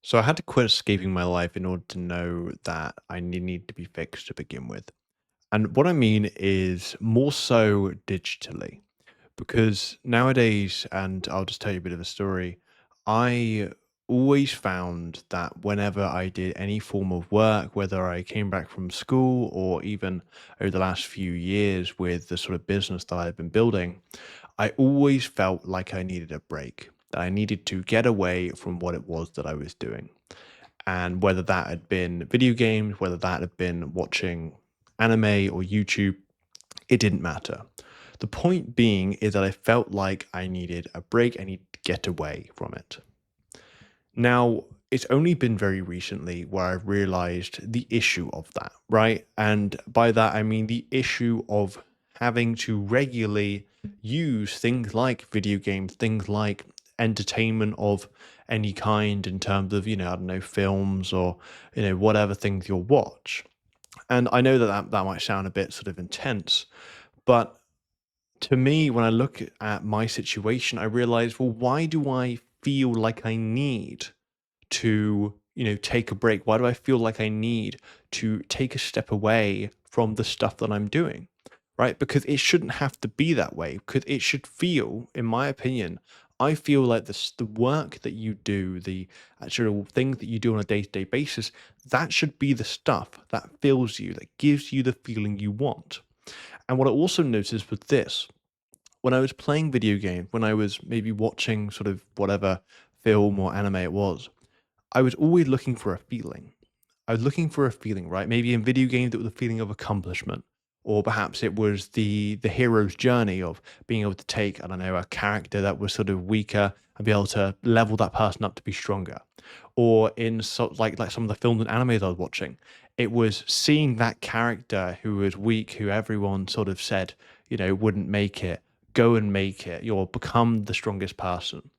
So I had to quit escaping my life in order to know that I need to be fixed to begin with. And what I mean is more so digitally, because nowadays, and I'll just tell you a bit of a story, I always found that whenever I did any form of work, whether I came back from school or even over the last few years with the sort of business that I've been building, I always felt like I needed a break, that I needed to get away from what it was that I was doing. And whether that had been video games, whether that had been watching anime or YouTube, it didn't matter. The point being is that I felt like I needed a break, I needed to get away from it. Now, it's only been very recently where I've realized the issue of that, right? And by that, I mean the issue of having to regularly use things like video games, things like entertainment of any kind in terms of, I don't know, films or, whatever things you'll watch. And I know that might sound a bit sort of intense, but to me, when I look at my situation, I realize, well, why do I feel like I need to, take a break? Why do I feel like I need to take a step away from the stuff that I'm doing? Right? Because it shouldn't have to be that way. Because it should feel, in my opinion, I feel like the work that you do, the actual things that you do on a day-to-day basis, that should be the stuff that fills you, that gives you the feeling you want. And what I also noticed with this, when I was playing video games, when I was maybe watching sort of whatever film or anime it was, I was always looking for a feeling. I was looking for a feeling, right? Maybe in video games it was a feeling of accomplishment, or perhaps it was the hero's journey of being able to take, I don't know, a character that was sort of weaker and be able to level that person up to be stronger. Or in like some of the films and animes I was watching, it was seeing that character who was weak, who everyone sort of said, wouldn't make it, go and make it, you'll become the strongest person.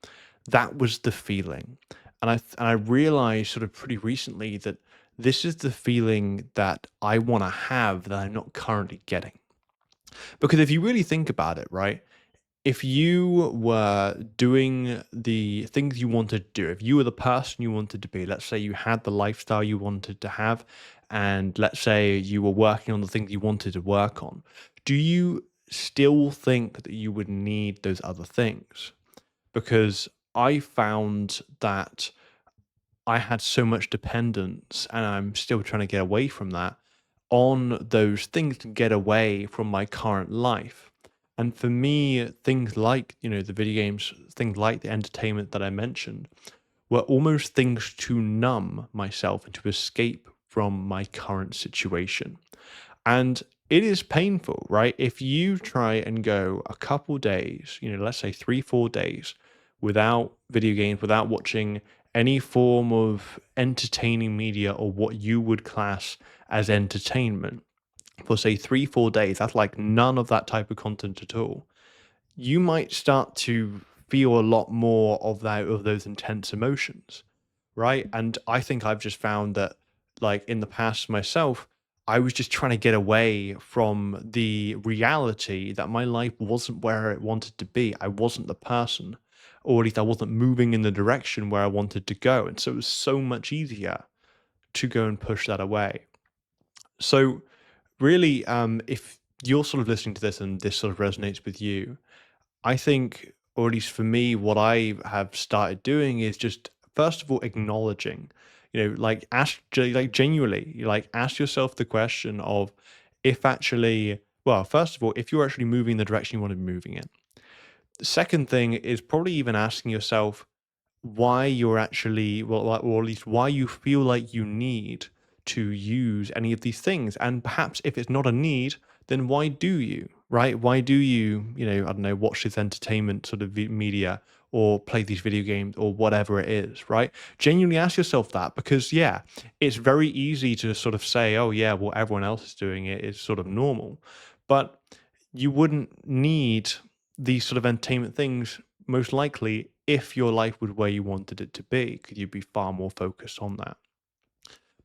That was the feeling. And I realized sort of pretty recently that this is the feeling that I want to have that I'm not currently getting. Because if you really think about it, right? If you were doing the things you wanted to do, if you were the person you wanted to be, let's say you had the lifestyle you wanted to have, and let's say you were working on the things you wanted to work on, do you still think that you would need those other things? Because I found that I had so much dependence, and I'm still trying to get away from that, on those things to get away from my current life. And for me, things like, the video games, things like the entertainment that I mentioned, were almost things to numb myself and to escape from my current situation. And it is painful, right? If you try and go a couple days, let's say 3, 4 days without video games, without watching any form of entertaining media or what you would class as entertainment for say 3, 4 days, that's like none of that type of content at all. You might start to feel a lot more of those intense emotions, right? And I think I've just found that, like in the past myself, I was just trying to get away from the reality that my life wasn't where it wanted to be. I wasn't the person, or at least I wasn't moving in the direction where I wanted to go. And so it was so much easier to go and push that away. So, really, if you're sort of listening to this and this sort of resonates with you, I think, or at least for me, what I have started doing is just first of all acknowledging, like like genuinely, like ask yourself the question of if actually, well, first of all, if you're actually moving in the direction you want to be moving in. The second thing is probably even asking yourself why you're actually, well, or at least why you feel like you need to use any of these things. And perhaps if it's not a need, then why do you, right? Why do you, I don't know, watch this entertainment sort of media or play these video games or whatever it is, right? Genuinely ask yourself that because, yeah, it's very easy to sort of say, oh, yeah, well, everyone else is doing it. It's sort of normal. But you wouldn't need these sort of entertainment things most likely if your life was where you wanted it to be, because you'd be far more focused on that.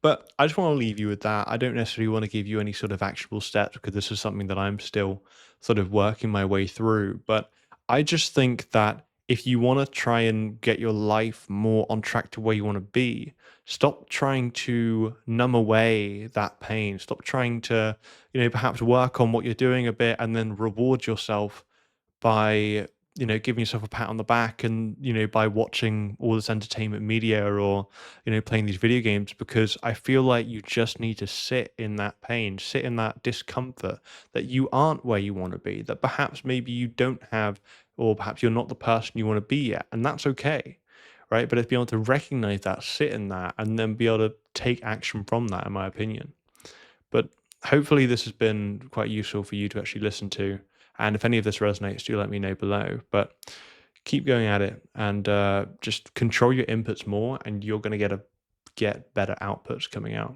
But I just want to leave you with that. I don't necessarily want to give you any sort of actual steps because this is something that I'm still sort of working my way through. But I just think that if you want to try and get your life more on track to where you want to be, stop trying to numb away that pain. Stop trying to, perhaps work on what you're doing a bit and then reward yourself by, giving yourself a pat on the back and, by watching all this entertainment media or, playing these video games, because I feel like you just need to sit in that pain, sit in that discomfort that you aren't where you want to be, that perhaps maybe you don't have, or perhaps you're not the person you want to be yet. And that's okay. Right. But it's being able to recognize that, sit in that, and then be able to take action from that, in my opinion. But hopefully, this has been quite useful for you to actually listen to. And if any of this resonates, do let me know below. But keep going at it and just control your inputs more, and you're going to get better outputs coming out.